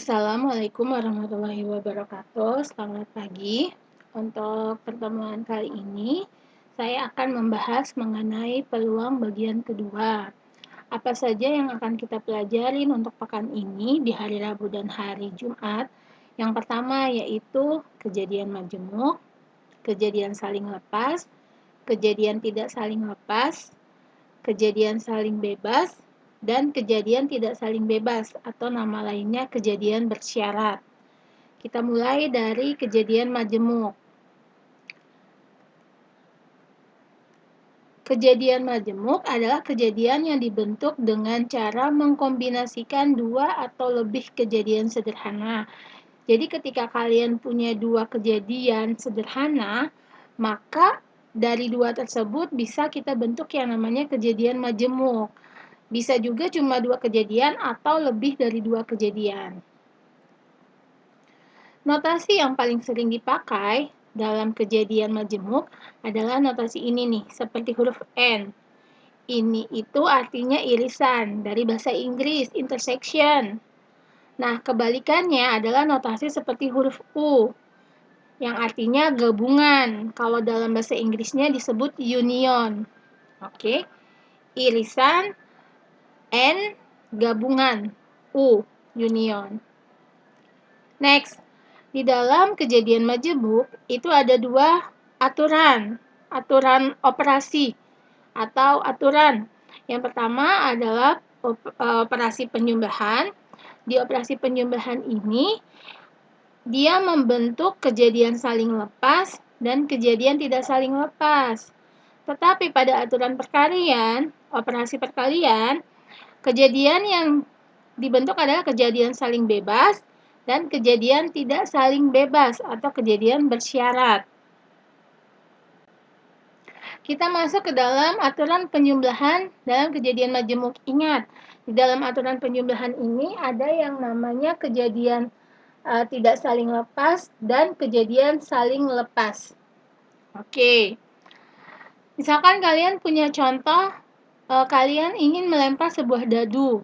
Assalamualaikum warahmatullahi wabarakatuh. Selamat pagi. Untuk pertemuan kali ini, saya akan membahas mengenai peluang bagian kedua. Apa saja yang akan kita pelajarin untuk pekan ini di hari Rabu dan hari Jumat? Yang pertama yaitu kejadian majemuk, kejadian saling lepas, kejadian tidak saling lepas, kejadian saling bebas, dan kejadian tidak saling bebas atau nama lainnya kejadian bersyarat. Kita mulai dari kejadian majemuk. Kejadian majemuk adalah kejadian yang dibentuk dengan cara mengkombinasikan dua atau lebih kejadian sederhana. Jadi ketika kalian punya dua kejadian sederhana, maka dari dua tersebut bisa kita bentuk yang namanya kejadian majemuk. Bisa juga cuma dua kejadian atau lebih dari dua kejadian. Notasi yang paling sering dipakai dalam kejadian majemuk adalah notasi ini nih, seperti huruf N. Ini itu artinya irisan, dari bahasa Inggris, intersection. Nah, kebalikannya adalah notasi seperti huruf U, yang artinya gabungan. Kalau dalam bahasa Inggrisnya disebut union. Oke, irisan, N, gabungan, U, union. Next, di dalam kejadian majemuk itu ada dua aturan operasi atau aturan. Yang pertama adalah operasi penjumlahan. Di operasi penjumlahan ini, dia membentuk kejadian saling lepas dan kejadian tidak saling lepas. Tetapi pada aturan perkalian, operasi perkalian, kejadian yang dibentuk adalah kejadian saling bebas dan kejadian tidak saling bebas atau kejadian bersyarat. Kita masuk ke dalam aturan penjumlahan dalam kejadian majemuk. Ingat, di dalam aturan penjumlahan ini ada yang namanya kejadian tidak saling lepas dan kejadian saling lepas. Oke. Misalkan kalian punya contoh, kalian ingin melempar sebuah dadu,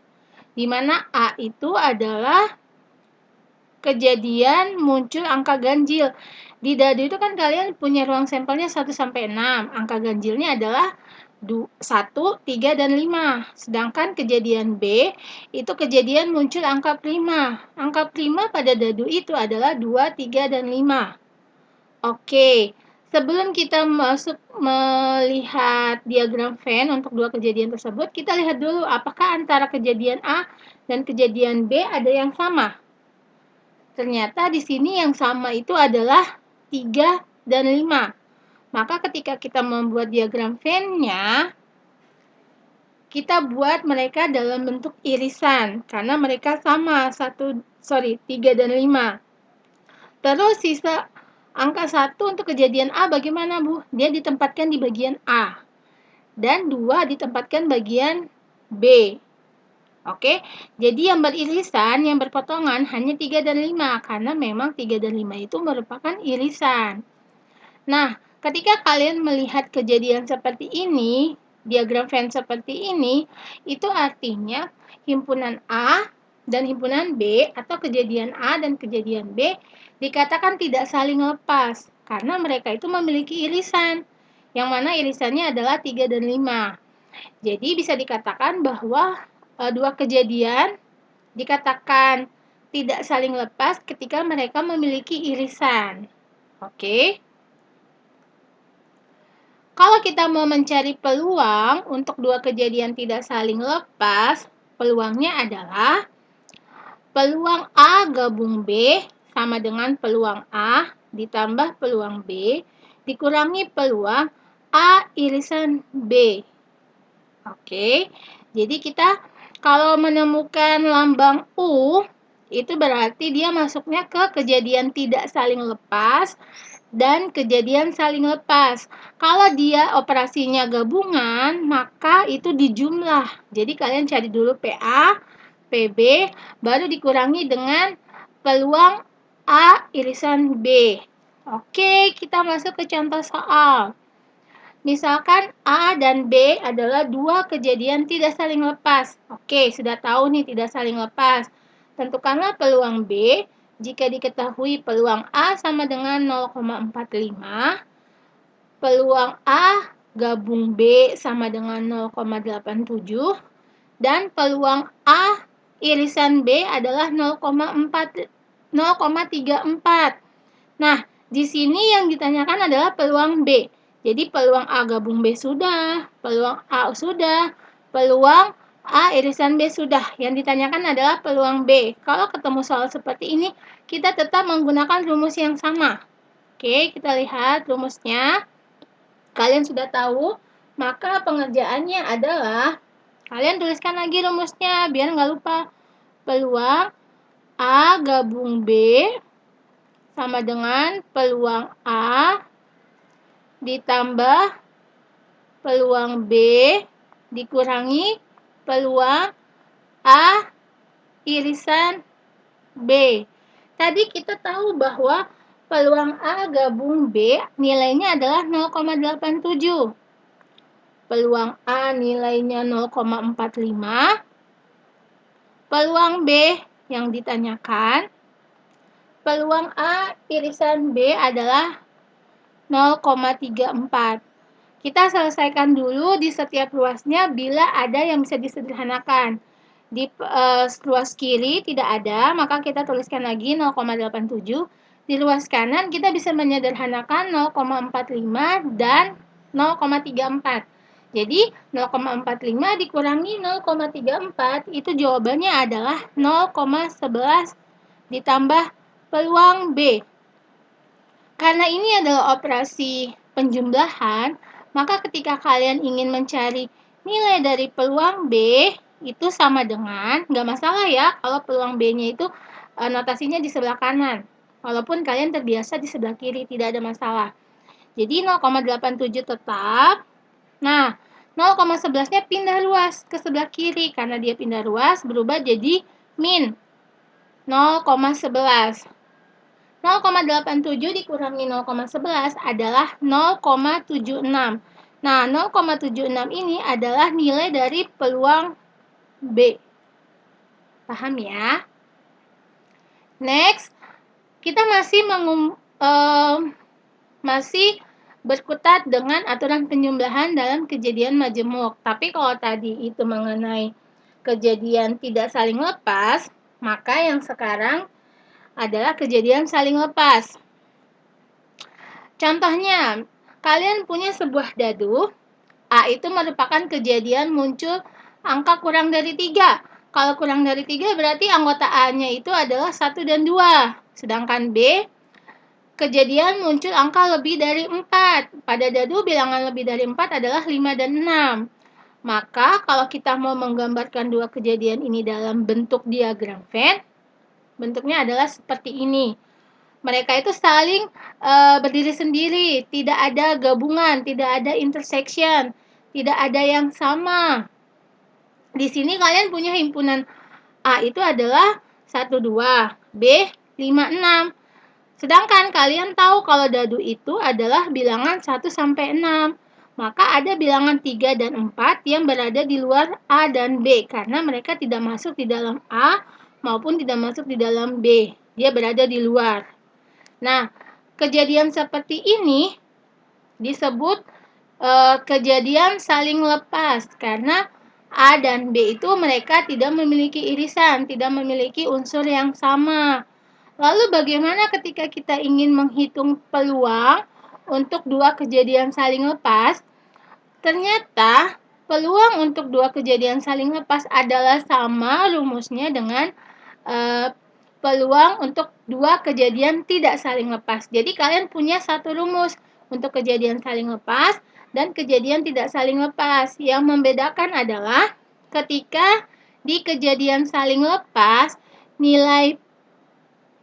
di mana A itu adalah kejadian muncul angka ganjil. Di dadu itu kan kalian punya ruang sampelnya 1 sampai 6. Angka ganjilnya adalah 1, 3, dan 5. Sedangkan kejadian B itu kejadian muncul angka prima. Angka prima pada dadu itu adalah 2, 3, dan 5. Oke, sebelum kita masuk melihat diagram Venn untuk dua kejadian tersebut, kita lihat dulu apakah antara kejadian A dan kejadian B ada yang sama. Ternyata di sini yang sama itu adalah 3 dan 5. Maka ketika kita membuat diagram Venn-nya, kita buat mereka dalam bentuk irisan karena mereka sama 3 dan 5. Terus sisa angka 1 untuk kejadian A bagaimana, Bu? Dia ditempatkan di bagian A. Dan 2 ditempatkan bagian B. Oke, jadi yang beririsan, yang berpotongan hanya 3 dan 5, karena memang 3 dan 5 itu merupakan irisan. Nah, ketika kalian melihat kejadian seperti ini, diagram Venn seperti ini, itu artinya himpunan A dan himpunan B, atau kejadian A dan kejadian B, dikatakan tidak saling lepas, karena mereka itu memiliki irisan, yang mana irisannya adalah 3 dan 5. Jadi bisa dikatakan bahwa dua kejadian dikatakan tidak saling lepas ketika mereka memiliki irisan. Oke. Kalau kita mau mencari peluang untuk dua kejadian tidak saling lepas, peluangnya adalah peluang A gabung B sama dengan peluang A ditambah peluang B dikurangi peluang A irisan B. Oke, jadi kita kalau menemukan lambang U, itu berarti dia masuknya ke kejadian tidak saling lepas dan kejadian saling lepas. Kalau dia operasinya gabungan, maka itu dijumlah. Jadi kalian cari dulu PA, PB, baru dikurangi dengan peluang A irisan B. Oke, kita masuk ke contoh soal. Misalkan A dan B adalah dua kejadian tidak saling lepas. Oke, sudah tahu nih tidak saling lepas. Tentukanlah peluang B. Jika diketahui peluang A sama dengan 0,45, peluang A gabung B sama dengan 0,87, dan peluang A irisan B adalah 0,34. Nah, di sini yang ditanyakan adalah peluang B. Jadi peluang A gabung B sudah, peluang A sudah, peluang A irisan B sudah. Yang ditanyakan adalah peluang B. Kalau ketemu soal seperti ini, kita tetap menggunakan rumus yang sama. Oke, kita lihat rumusnya. Kalian sudah tahu, maka pengerjaannya adalah kalian tuliskan lagi rumusnya biar nggak lupa. Peluang A gabung B sama dengan peluang A ditambah peluang B dikurangi peluang A irisan B. Tadi kita tahu bahwa peluang A gabung B nilainya adalah 0,87. Peluang A nilainya 0,45. Peluang B yang ditanyakan, peluang A irisan B adalah 0,34. Kita selesaikan dulu di setiap ruasnya bila ada yang bisa disederhanakan. Di ruas kiri tidak ada, maka kita tuliskan lagi 0,87. Di ruas kanan kita bisa menyederhanakan 0,45 dan 0,34. Jadi 0,45 dikurangi 0,34 itu jawabannya adalah 0,11 ditambah peluang B. Karena ini adalah operasi penjumlahan, maka ketika kalian ingin mencari nilai dari peluang B, itu sama dengan, nggak masalah ya kalau peluang B-nya itu notasinya di sebelah kanan. Walaupun kalian terbiasa di sebelah kiri, tidak ada masalah. Jadi 0,87 tetap. Nah, 0,11-nya pindah ruas ke sebelah kiri. Karena dia pindah ruas, berubah jadi min 0,11. 0,87 dikurangi 0,11 adalah 0,76. Nah, 0,76 ini adalah nilai dari peluang B. Paham ya? Next, kita masih berkutat dengan aturan penjumlahan dalam kejadian majemuk. Tapi kalau tadi itu mengenai kejadian tidak saling lepas, maka yang sekarang adalah kejadian saling lepas. Contohnya, kalian punya sebuah dadu, A itu merupakan kejadian muncul angka kurang dari 3. Kalau kurang dari 3 berarti anggota A-nya itu adalah 1 dan 2. Sedangkan B, kejadian muncul angka lebih dari 4. Pada dadu bilangan lebih dari 4 adalah 5 dan 6. Maka kalau kita mau menggambarkan dua kejadian ini dalam bentuk diagram Venn, bentuknya adalah seperti ini. Mereka itu saling berdiri sendiri, tidak ada gabungan, tidak ada intersection, tidak ada yang sama. Di sini kalian punya himpunan A itu adalah 1, 2, B, 5, 6. Sedangkan kalian tahu kalau dadu itu adalah bilangan 1 sampai 6. Maka ada bilangan 3 dan 4 yang berada di luar A dan B karena mereka tidak masuk di dalam A maupun tidak masuk di dalam B. Dia berada di luar. Nah, kejadian seperti ini disebut kejadian saling lepas karena A dan B itu mereka tidak memiliki irisan, tidak memiliki unsur yang sama. Lalu bagaimana ketika kita ingin menghitung peluang untuk dua kejadian saling lepas? Ternyata peluang untuk dua kejadian saling lepas adalah sama rumusnya dengan peluang untuk dua kejadian tidak saling lepas. Jadi kalian punya satu rumus untuk kejadian saling lepas dan kejadian tidak saling lepas. Yang membedakan adalah ketika di kejadian saling lepas nilai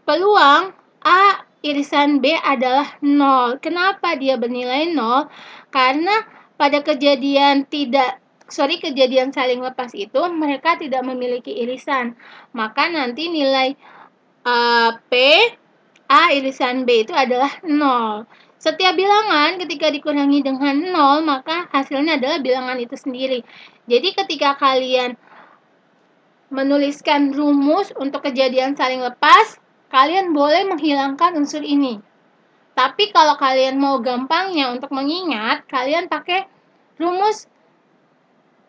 peluang A irisan B adalah 0. Kenapa dia bernilai 0? Karena pada kejadian kejadian saling lepas itu mereka tidak memiliki irisan. Maka nanti nilai P A irisan B itu adalah 0. Setiap bilangan ketika dikurangi dengan 0 maka hasilnya adalah bilangan itu sendiri. Jadi ketika kalian menuliskan rumus untuk kejadian saling lepas, kalian boleh menghilangkan unsur ini. Tapi kalau kalian mau gampangnya untuk mengingat, kalian pakai rumus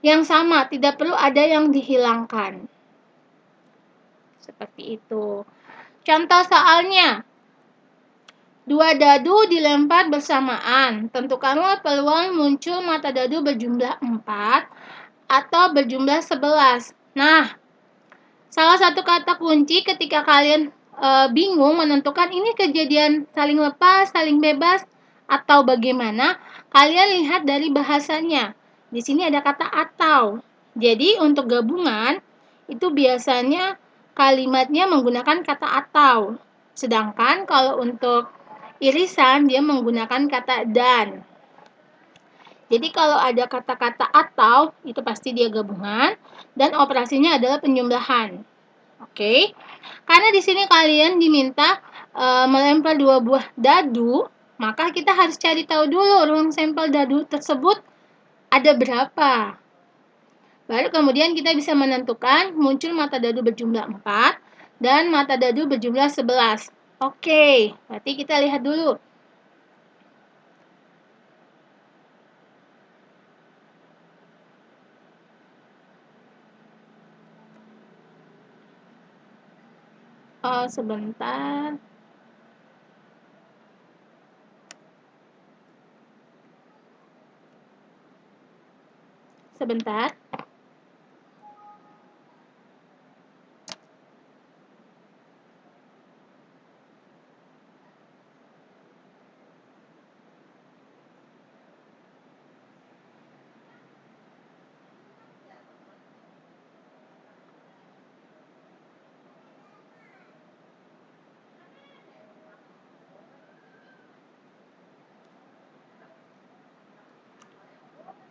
yang sama, tidak perlu ada yang dihilangkan. Seperti itu. Contoh soalnya. 2 dadu dilempar bersamaan. Tentukanlah peluang muncul mata dadu berjumlah 4 atau berjumlah 11. Nah, salah satu kata kunci ketika kalian bingung menentukan ini kejadian saling lepas, saling bebas, atau bagaimana, kalian lihat dari bahasanya. Di sini ada kata atau. Jadi untuk gabungan, itu biasanya kalimatnya menggunakan kata atau. Sedangkan kalau untuk irisan, dia menggunakan kata dan. Jadi kalau ada kata-kata atau, itu pasti dia gabungan, dan operasinya adalah penjumlahan. Oke, karena di sini kalian diminta melempar 2 buah dadu, maka kita harus cari tahu dulu ruang sampel dadu tersebut ada berapa. Baru kemudian kita bisa menentukan muncul mata dadu berjumlah 4 dan mata dadu berjumlah 11. Oke, berarti kita lihat dulu. Oh, sebentar. Sebentar.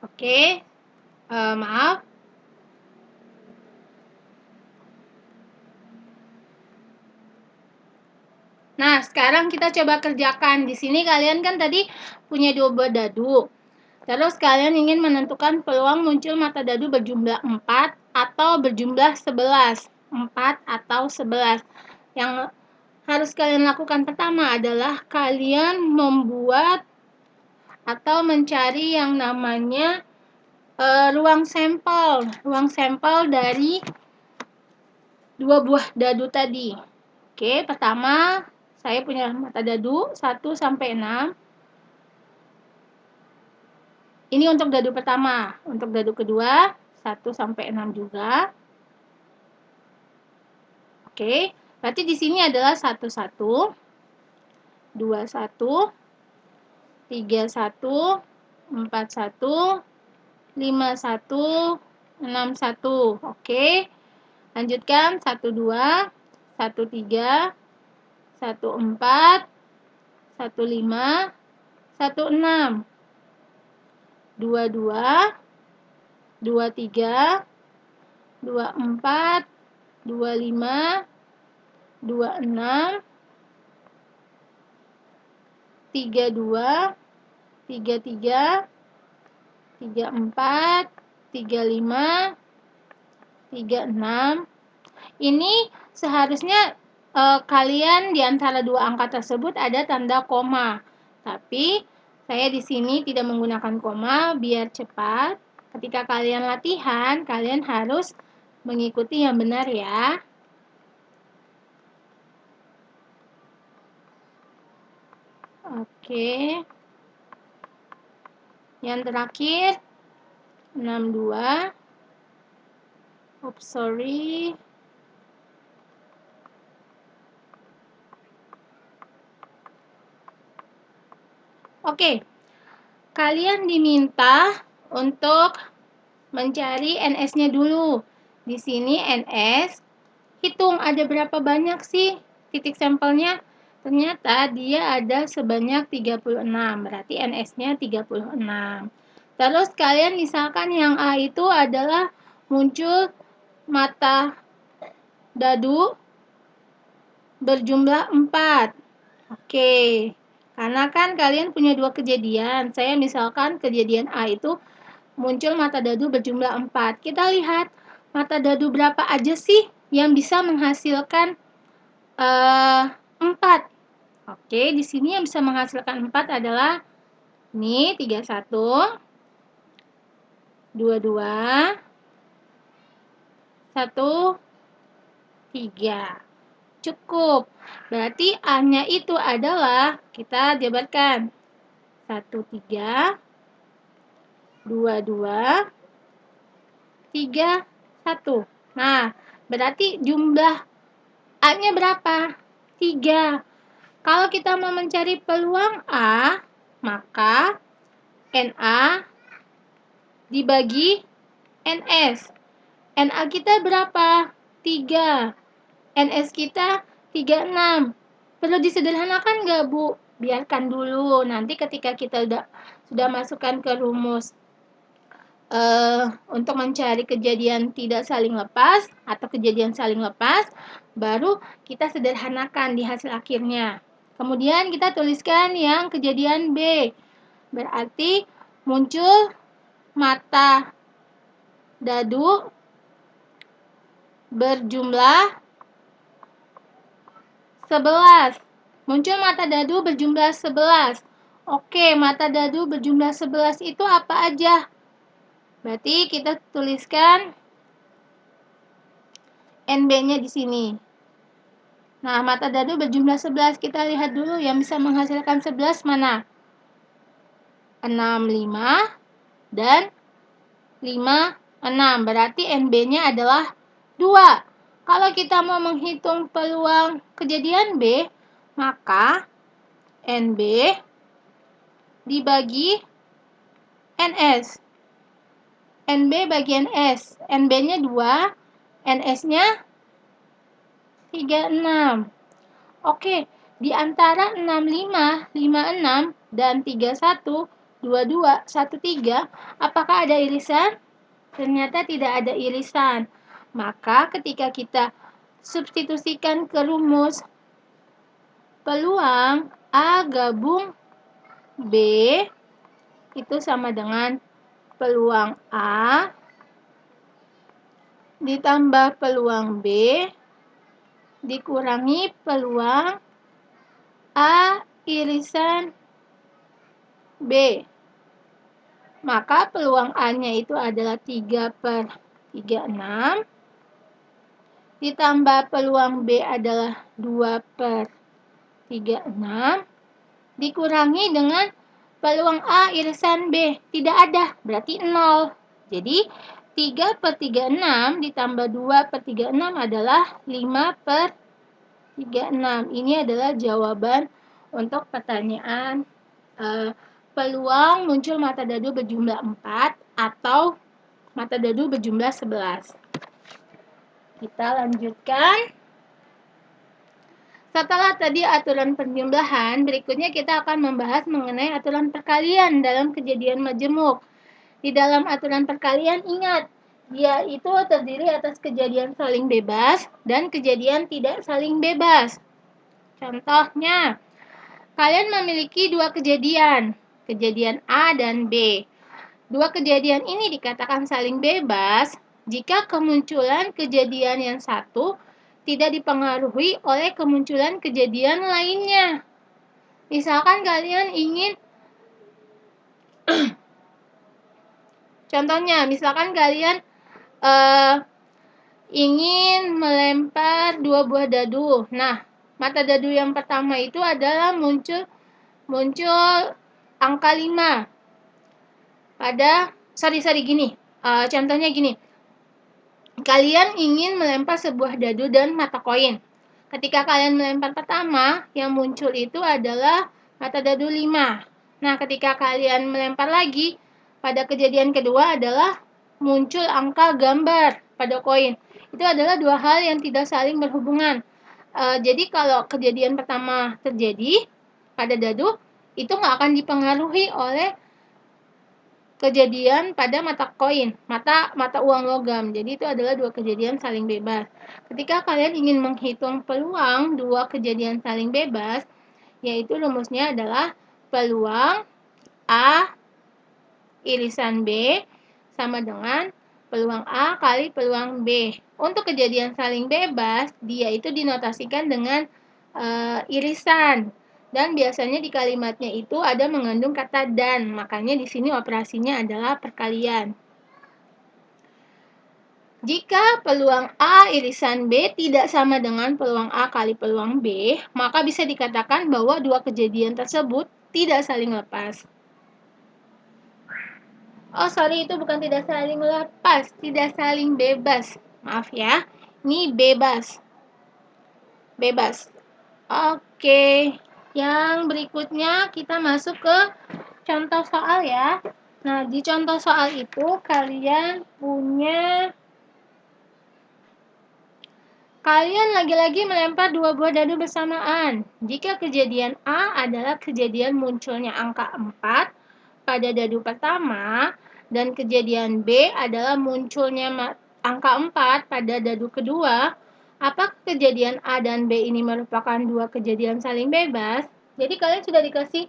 Oke, maaf. Nah, sekarang kita coba kerjakan. Di sini kalian kan tadi punya 2 buah dadu. Terus kalian ingin menentukan peluang muncul mata dadu berjumlah 4 atau berjumlah 11. 4 atau 11. Yang harus kalian lakukan pertama adalah kalian membuat atau mencari yang namanya ruang sampel dari 2 buah dadu tadi. Oke, pertama saya punya mata dadu 1 sampai 6. Ini untuk dadu pertama. Untuk dadu kedua 1 sampai 6 juga. Oke, berarti di sini adalah 11, 21, 31, 41, 51, 61. Oke. Lanjutkan 12, 13, 14, 15, 16, 22, 23, 24, 25, 26, 32, 33, 34, 35, 36. Ini seharusnya kalian di antara dua angka tersebut ada tanda koma. Tapi saya di sini tidak menggunakan koma biar cepat. Ketika kalian latihan, kalian harus mengikuti yang benar ya. Oke. Yang terakhir 62. Oops, sorry. Oke. Kalian diminta untuk mencari NS-nya dulu. Di sini NS, hitung ada berapa banyak sih titik sampelnya. Ternyata dia ada sebanyak 36, berarti NS-nya 36. Terus kalian misalkan yang A itu adalah muncul mata dadu berjumlah 4. Oke, karena kan kalian punya 2 kejadian. Saya misalkan kejadian A itu muncul mata dadu berjumlah 4. Kita lihat mata dadu berapa aja sih yang bisa menghasilkan 4? Oke, di sini yang bisa menghasilkan 4 adalah ini 31, 22, 1, 3. Cukup. Berarti A-nya itu adalah, kita jabarkan, 1, 3, 2, 2, 3, 1. Nah, berarti jumlah A-nya berapa? 3. Kalau kita mau mencari peluang A, maka NA dibagi NS. NA kita berapa? 3. NS kita 36. Perlu disederhanakan nggak, Bu? Biarkan dulu. Nanti ketika kita sudah masukkan ke rumus untuk mencari kejadian tidak saling lepas atau kejadian saling lepas, baru kita sederhanakan di hasil akhirnya. Kemudian kita tuliskan yang kejadian B. Berarti muncul mata dadu berjumlah 11. Muncul mata dadu berjumlah 11. Oke, mata dadu berjumlah 11 itu apa aja? Berarti kita tuliskan NB-nya di sini. Nah, mata dadu berjumlah 11. Kita lihat dulu yang bisa menghasilkan 11 mana? 6, 5, dan 5, 6. Berarti NB-nya adalah 2. Kalau kita mau menghitung peluang kejadian B, maka NB dibagi NS. NB bagi NS. NB-nya 2, NS-nya 36. Oke, di antara 65, 56, dan 31, 22, 13, apakah ada irisan? Ternyata tidak ada irisan. Maka ketika kita substitusikan ke rumus peluang A gabung B itu sama dengan peluang A ditambah peluang B dikurangi peluang A irisan B. Maka peluang A-nya itu adalah 3/36 ditambah peluang B adalah 2/36 dikurangi dengan peluang A irisan B. Tidak ada, berarti 0. Jadi 3/36 ditambah 2/36 adalah 5/36. Ini adalah jawaban untuk pertanyaan peluang muncul mata dadu berjumlah 4 atau mata dadu berjumlah 11. Kita lanjutkan. Setelah tadi aturan penjumlahan, berikutnya kita akan membahas mengenai aturan perkalian dalam kejadian majemuk. Di dalam aturan perkalian, ingat, dia itu terdiri atas kejadian saling bebas dan kejadian tidak saling bebas. Contohnya, kalian memiliki dua kejadian A dan B. Dua kejadian ini dikatakan saling bebas jika kemunculan kejadian yang satu tidak dipengaruhi oleh kemunculan kejadian lainnya. Misalkan kalian ingin contohnya, misalkan kalian ingin melempar 2 buah dadu. Nah, mata dadu yang pertama itu adalah muncul angka 5 pada contohnya gini. Kalian ingin melempar sebuah dadu dan mata koin. Ketika kalian melempar pertama, yang muncul itu adalah mata dadu 5. Nah, ketika kalian melempar lagi, pada kejadian kedua adalah muncul angka gambar pada koin. Itu adalah dua hal yang tidak saling berhubungan. Jadi kalau kejadian pertama terjadi pada dadu, itu nggak akan dipengaruhi oleh kejadian pada mata koin, mata uang logam. Jadi itu adalah dua kejadian saling bebas. Ketika kalian ingin menghitung peluang dua kejadian saling bebas, yaitu rumusnya adalah peluang A irisan B sama dengan peluang A kali peluang B. Untuk kejadian saling bebas, dia itu dinotasikan dengan irisan. Dan biasanya di kalimatnya itu ada mengandung kata dan, makanya di sini operasinya adalah perkalian. Jika peluang A irisan B tidak sama dengan peluang A kali peluang B, maka bisa dikatakan bahwa dua kejadian tersebut tidak saling lepas. Oh sorry, itu bukan tidak saling lepas, tidak saling bebas. Maaf ya, ini bebas. Bebas. Oke, yang berikutnya kita masuk ke contoh soal ya. Nah, di contoh soal itu kalian lagi-lagi melempar dua buah dadu bersamaan. Jika kejadian A adalah kejadian munculnya angka 4 pada dadu pertama, dan kejadian B adalah munculnya angka 4 pada dadu kedua, apakah kejadian A dan B ini merupakan dua kejadian saling bebas? Jadi kalian sudah dikasih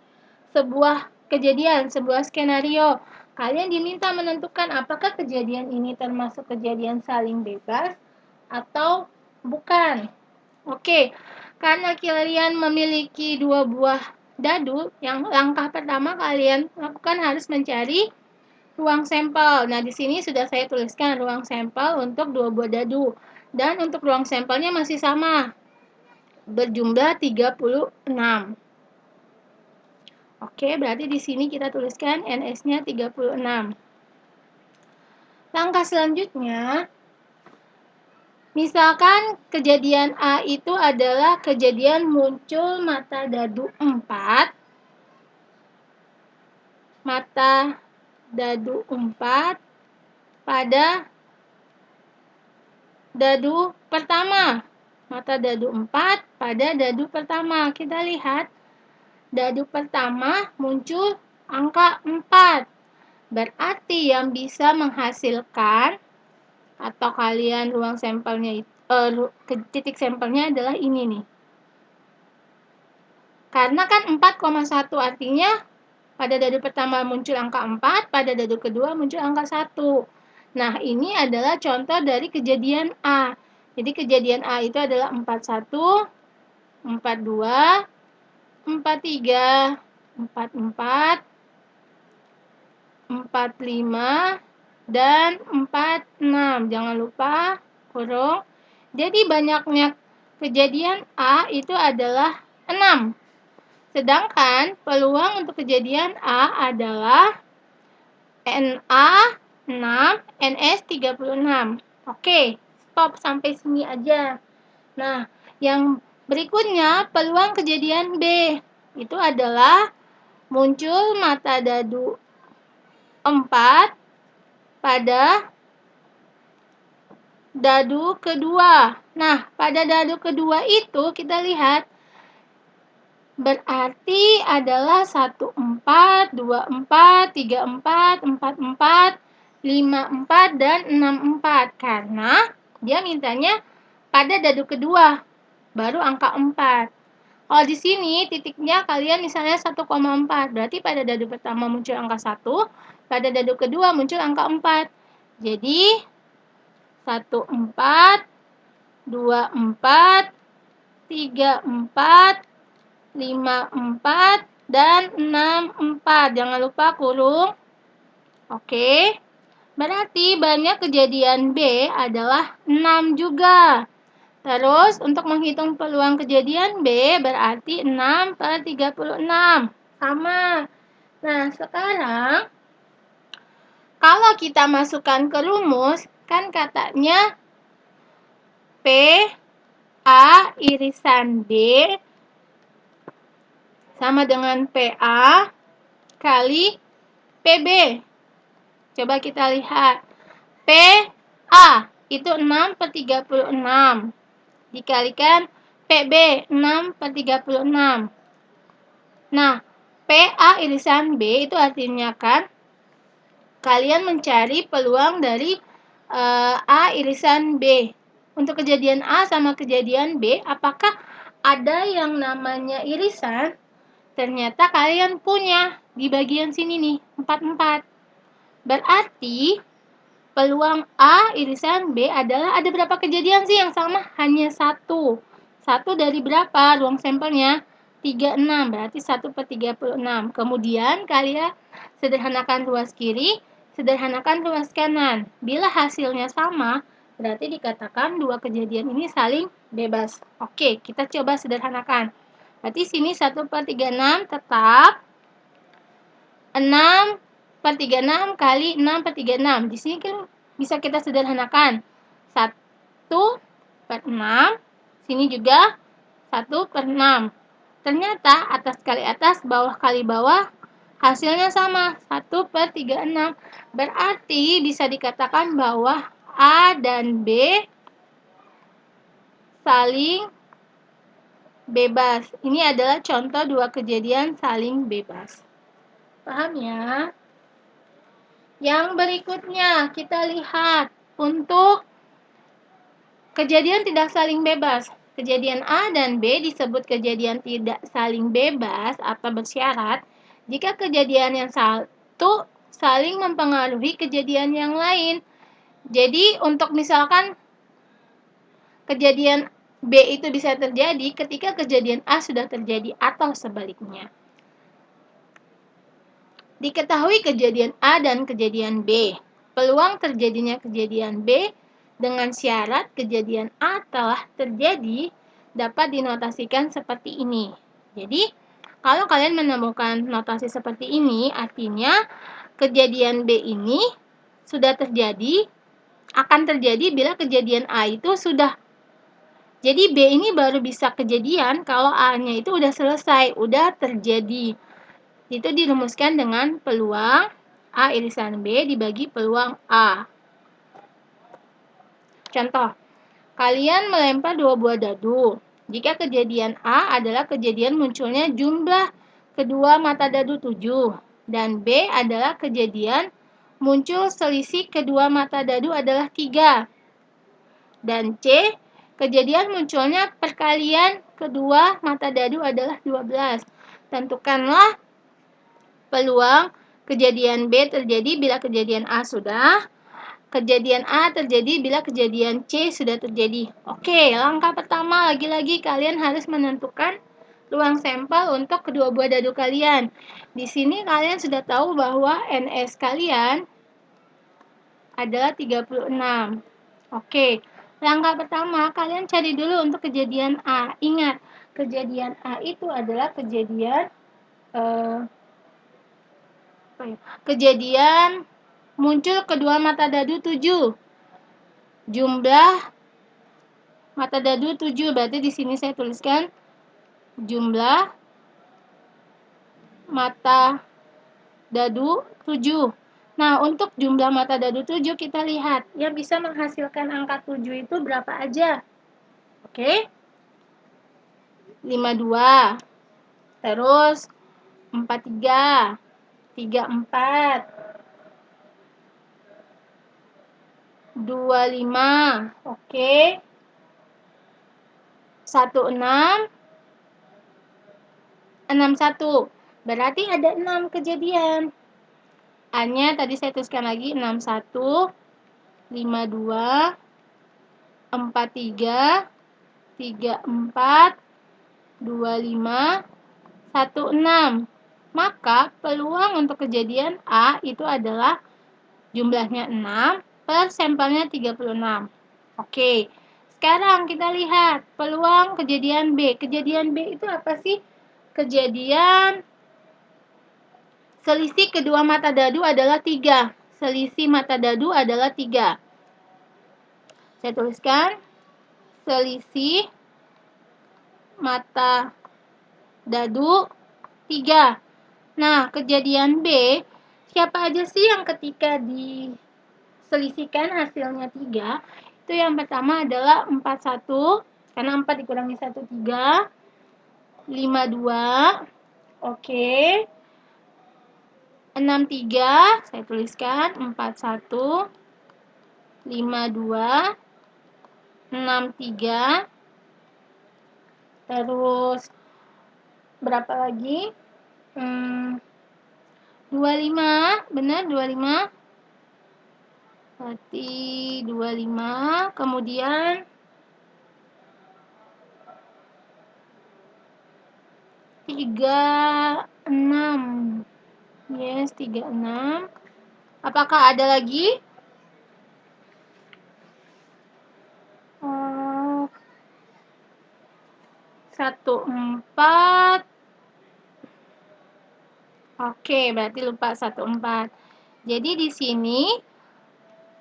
sebuah kejadian, sebuah skenario. Kalian diminta menentukan apakah kejadian ini termasuk kejadian saling bebas atau bukan. Oke, karena kalian memiliki dua buah dadu, yang langkah pertama kalian lakukan harus mencari ruang sampel. Nah, di sini sudah saya tuliskan ruang sampel untuk dua buah dadu. Dan untuk ruang sampelnya masih sama, berjumlah 36. Oke, berarti di sini kita tuliskan NS-nya 36. Langkah selanjutnya, misalkan kejadian A itu adalah kejadian muncul mata dadu 4 pada dadu pertama. Mata dadu 4 pada dadu pertama. Kita lihat dadu pertama muncul angka 4. Berarti yang bisa menghasilkan atau kalian ruang sampelnya titik sampelnya adalah ini nih. Karena kan 4,1 artinya pada dadu pertama muncul angka 4, pada dadu kedua muncul angka 1. Nah, ini adalah contoh dari kejadian A. Jadi kejadian A itu adalah 41, 42, 43, 44, 45, dan 46. Jangan lupa kurung. Jadi banyaknya kejadian A itu adalah 6. Sedangkan peluang untuk kejadian A adalah NA 6, NS 36. Oke, stop sampai sini aja. Nah, yang berikutnya peluang kejadian B itu adalah muncul mata dadu 4 pada dadu kedua. Nah, pada dadu kedua itu kita lihat berarti adalah 14, 24, 34, 44, 54, dan 64. Karena dia mintanya pada dadu kedua, baru angka 4. Kalau di sini titiknya kalian misalnya 1,4, berarti pada dadu pertama muncul angka 1, pada dadu kedua muncul angka 4. Jadi 14, 24, 34, 54, dan 64. Jangan lupa kurung. Oke. Berarti banyak kejadian B adalah 6 juga. Terus untuk menghitung peluang kejadian B berarti 6 per 36. Sama. Nah, sekarang kalau kita masukkan ke rumus, kan katanya P A irisan B sama dengan PA kali PB. Coba kita lihat. PA itu 6 per 36. Dikalikan PB 6 per 36. Nah, PA irisan B itu artinya kan kalian mencari peluang dari A irisan B. Untuk kejadian A sama kejadian B, apakah ada yang namanya irisan? Ternyata kalian punya di bagian sini nih, 44. Berarti peluang A irisan B adalah ada berapa kejadian sih yang sama? Hanya satu. Satu dari berapa ruang sampelnya? 36, berarti 1/36. Kemudian kalian sederhanakan ruas kiri, sederhanakan ruas kanan. Bila hasilnya sama, berarti dikatakan dua kejadian ini saling bebas. Oke, kita coba sederhanakan. Berarti sini 1/36 tetap 6/36 kali 6/36. Di sini kan bisa kita sederhanakan. 1/6. Sini juga 1/6. Ternyata atas kali atas, bawah kali bawah, hasilnya sama, 1/36. Berarti bisa dikatakan bahwa A dan B saling bebas. Ini adalah contoh dua kejadian saling bebas. Paham ya? Yang berikutnya kita lihat untuk kejadian tidak saling bebas. Kejadian A dan B disebut kejadian tidak saling bebas atau bersyarat jika kejadian yang satu saling mempengaruhi kejadian yang lain. Jadi untuk misalkan kejadian B itu bisa terjadi ketika kejadian A sudah terjadi atau sebaliknya. Diketahui kejadian A dan kejadian B. Peluang terjadinya kejadian B dengan syarat kejadian A telah terjadi dapat dinotasikan seperti ini. Jadi, kalau kalian menemukan notasi seperti ini, artinya kejadian B ini sudah terjadi, akan terjadi bila kejadian A itu sudah. Jadi B ini baru bisa kejadian kalau A-nya itu udah selesai, udah terjadi. Itu dirumuskan dengan peluang A irisan B dibagi peluang A. Contoh, kalian melempar 2 buah dadu. Jika kejadian A adalah kejadian munculnya jumlah kedua mata dadu 7, dan B adalah kejadian muncul selisih kedua mata dadu adalah 3, dan C kejadian munculnya perkalian kedua mata dadu adalah 12. Tentukanlah peluang kejadian B terjadi bila kejadian A sudah, kejadian A terjadi bila kejadian C sudah terjadi. Oke, langkah pertama lagi-lagi kalian harus menentukan ruang sampel untuk kedua buah dadu kalian. Di sini kalian sudah tahu bahwa NS kalian adalah 36. Oke, langkah pertama kalian cari dulu untuk kejadian A. Ingat, kejadian A itu adalah kejadian kejadian muncul kedua mata dadu 7. Jumlah mata dadu 7, berarti di sini saya tuliskan jumlah mata dadu 7. Nah, untuk jumlah mata dadu 7 kita lihat, yang bisa menghasilkan angka 7 itu berapa aja? Oke. 52. Terus 43, 34, 25, oke. 16, 61. Berarti ada 6 kejadian. A-nya tadi saya tuliskan lagi 61, 52, 43, 34, 25, 16. Maka peluang untuk kejadian A itu adalah jumlahnya 6 per sampelnya 36. Oke, sekarang kita lihat peluang kejadian B. Kejadian B itu apa sih? Kejadian selisih kedua mata dadu adalah 3. Selisih mata dadu adalah 3. Saya tuliskan selisih mata dadu 3. Nah, kejadian B, siapa aja sih yang ketika diselisihkan hasilnya 3? Itu yang pertama adalah 41, karena 4 dikurangi 1, 3. 52, oke. 63, saya tuliskan 41, 52, 63. Terus berapa lagi? 25, benar 25. Berarti 25, kemudian 36. Yes, 36. Apakah ada lagi? 14. Oke, berarti lupa 14. Jadi di sini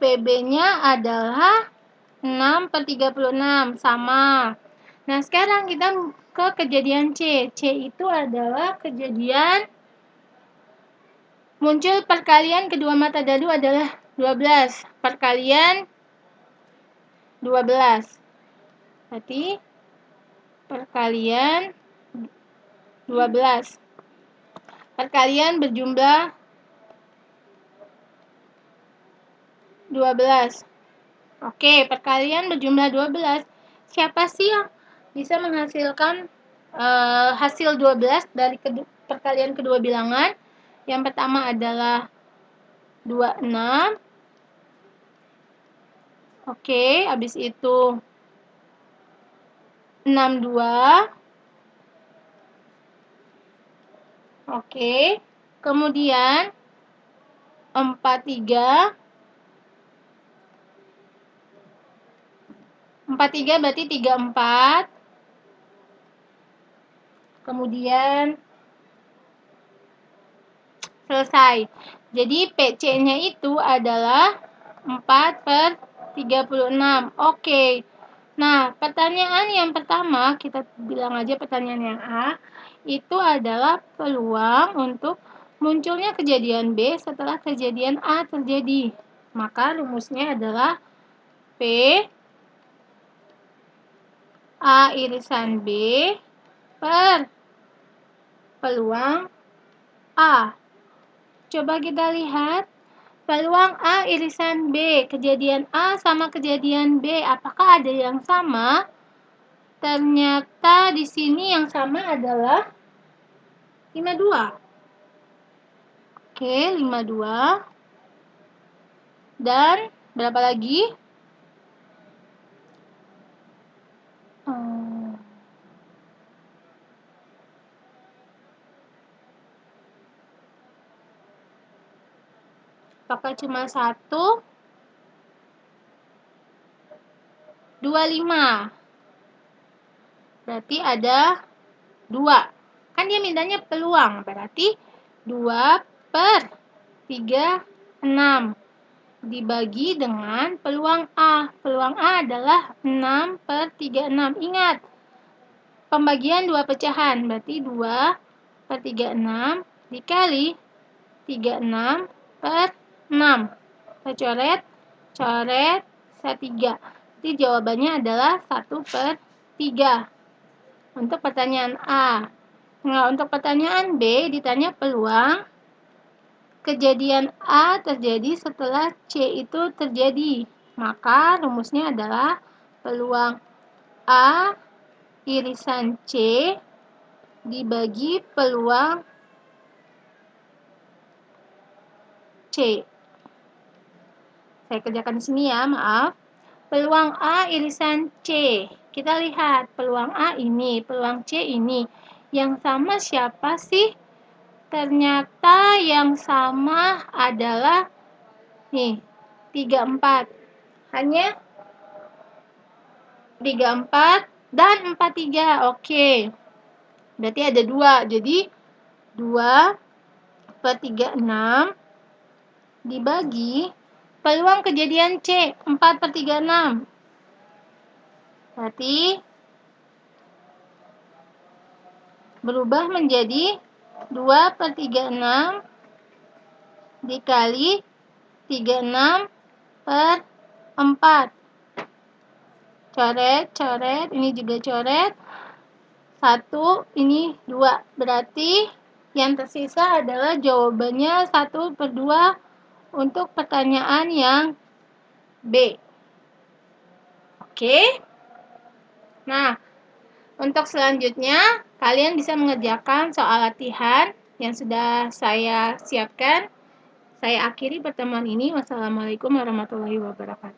PB-nya adalah 6/36, sama. Nah, sekarang kita ke kejadian C. C itu adalah kejadian muncul perkalian kedua mata dadu adalah 12. Perkalian 12. Berarti perkalian 12. Perkalian berjumlah 12. Oke, perkalian berjumlah 12. Siapa sih yang bisa menghasilkan hasil 12 dari perkalian kedua bilangan? Yang pertama adalah 26. Oke, habis itu 62. Oke. Kemudian 43. 43 berarti 34. Kemudian selesai. Jadi PC-nya itu adalah 4/36. Oke. Nah, pertanyaan yang pertama, kita bilang aja pertanyaan yang A, itu adalah peluang untuk munculnya kejadian B setelah kejadian A terjadi. Maka rumusnya adalah P A irisan B per peluang A. Coba kita lihat peluang A irisan B, kejadian A sama kejadian B, apakah ada yang sama? Ternyata di sini yang sama adalah 52. Oke, 52. Dan berapa lagi? Apakah cuma 1? 25. Berarti ada 2. Kan dia mintanya peluang, berarti 2/36 dibagi dengan peluang A. Peluang A /36. Ingat, pembagian 2 pecahan, berarti 2/36 dikali 36/6. Kita coret, coret, 3. Jadi jawabannya adalah 1/3 untuk pertanyaan A. Nah, untuk pertanyaan B ditanya peluang kejadian A terjadi setelah C itu terjadi. Maka rumusnya adalah peluang A irisan C dibagi peluang C. Saya kerjakan di sini ya, maaf. Peluang A irisan C. Kita lihat peluang A ini, peluang C ini. Yang sama siapa sih? Ternyata yang sama adalah nih, 34. Hanya 34 dan 43. Oke. Berarti ada 2. Jadi 2/36 dibagi peluang kejadian C 4/36. Berarti berubah menjadi 2/36 dikali 36/4. Coret, coret, ini juga coret. 1, ini 2. Berarti yang tersisa adalah jawabannya 1/2 untuk pertanyaan yang B. Oke. Nah, untuk selanjutnya, kalian bisa mengerjakan soal latihan yang sudah saya siapkan. Saya akhiri pertemuan ini. Wassalamualaikum warahmatullahi wabarakatuh.